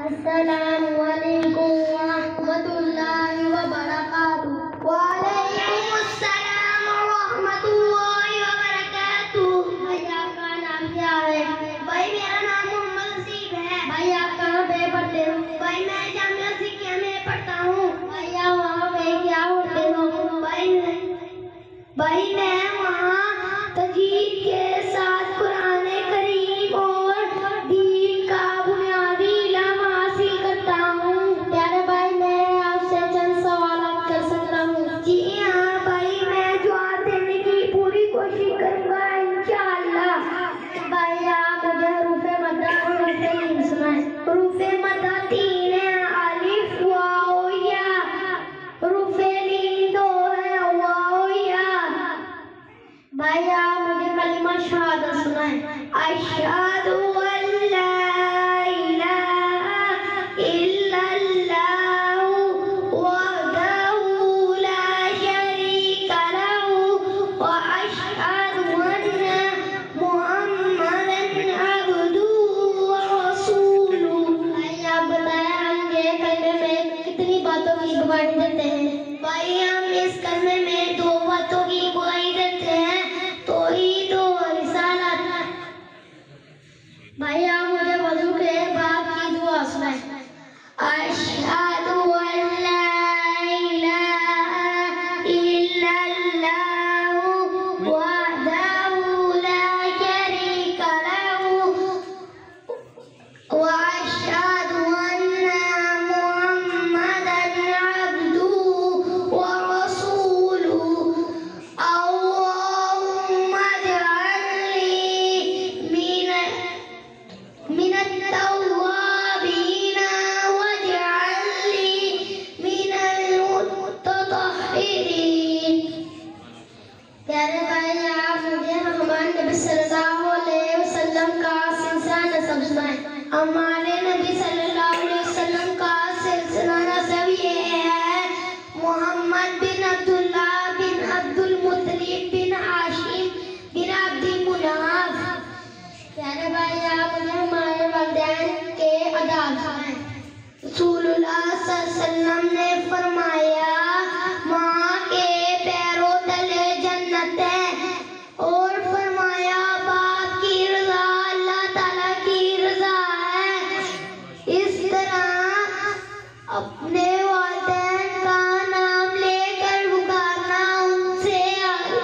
السلام علیکم ورحمۃ اللہ وبرکاتہ۔ وعلیکم السلام ورحمۃ اللہ وبرکاتہ۔ بھائی آپ کا نام کیا ہے؟ بھائی میرا نام محمد حسیب ہے۔ بھائی آپ کہاں پہ پڑھتے ہو؟ بھائی میں جامعہ سکھیا میں پڑھتا ہوں۔ بھائی آپ وہاں پہ کیا پڑھتے ہو؟ بھائی میں وہاں تجوید کے ساتھ قرآن کریم اور دین کا بنیادی علم حاصل کرتا ہوں۔ پیارے بھائی میں آپ سے چند سوالات کر سکتا ہوں؟ جی ہاں بھائی، میں جواب دینے کی پوری کوشش کروں گا انشاءاللہ۔ بھائی آپ مجھے حروف مدہ اور حروف لین سنائیں۔ حروف مدہ 3 ہیں، الف واو یا۔ حروف لین 2 ہیں، واو یا۔ بھائی آپ مجھے کلمہ شہادت سنائیں۔ اشہد ان لا الہ الا اللہ وحدہ لا شریک لہ واشہد ان محمدا عبدہ ورسولہ۔ بھائی آپ بتائیں ہم یہ کلمے میں کتنی باتوں کی گواہی دیتے ہیں؟ بھائی ہم اس کلمے میں 2 باتوں کی گواہی دیتے ہیں، توحید و رسالت۔ بھائی آپ مجھے وضو کے بعد کی دعا سنائیں۔ اشہد ان لا الہ الا اللہ وحدہ لا شریک لہ واشہد ان محمدا عبدہ ورسولہ۔ اللہم اجعل لی من التوابین واجعل لی من المتطہرین۔ پیارے بھائی آپ مجھے ہمارے نبی صلی اللہ علیہ وسلم کا سلسلہ نسب سنائیں۔ ہمارے نبی صلی اللہ علیہ وسلم کا سلسلہ نسب یہ ہے: محمد بن عبداللہ بن عبد المطلب بن ہاشم بن عبد مناف۔ پیارے بھائی آپ مجھے ہمارے والدین کے آداب سنائیں۔ رسول اللہ صلی اللہ علیہ وسلم نے فرمایا ماں کے پیروں تلے جنت ہے، اور فرمایا باپ کی رضا اللہ تعالیٰ کی رضا ہے۔ اس طرح اپنے والدین کا نام لے کر پکارنا، ان سے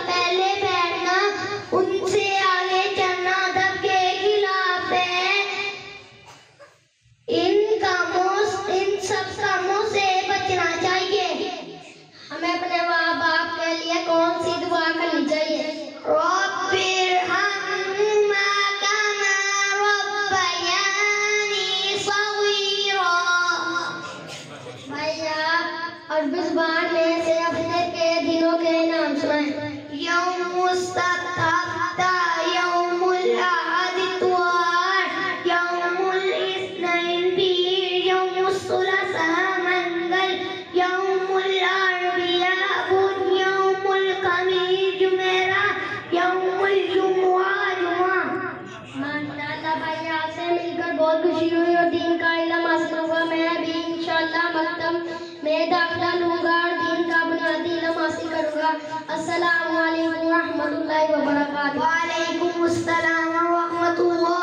پہلے بیٹھنا، ان سے آگے چلنا ادب کے خلاف ہے۔ ان سب کاموں سے بچنا چاہیے۔ ہمیں اپنے ماں باپ کے لیے کون سی دعا کرنی چاہیے؟ رب ارحمہما کما ربیانی صغیرا۔ بھائی آپ عربی زبان میں سے ہفتے کے دنوں کے نام سنائیں۔ یوم السبت ہفتہ، یوم الاحد اتوار، یوم الاثنین پیر، یوم الثلاثاء منگل، یوم الاربعاء بدھ، یوم الخمیس جمعرات، یوم الجمعہ جمعہ۔ ماشاء اللہ بھائی آپ سے مل کر بہت خوشی ہوئی اور دین کا علم حاصل ہوا۔ میں بھی انشاءاللہ مکتب میں داخلہ لوں گا اور دین کا بنیادی علم حاصل کروں گا۔ السلام علیکم ورحمۃ اللہ وبرکاتہ۔ وعلیکم السلام ورحمۃ اللہ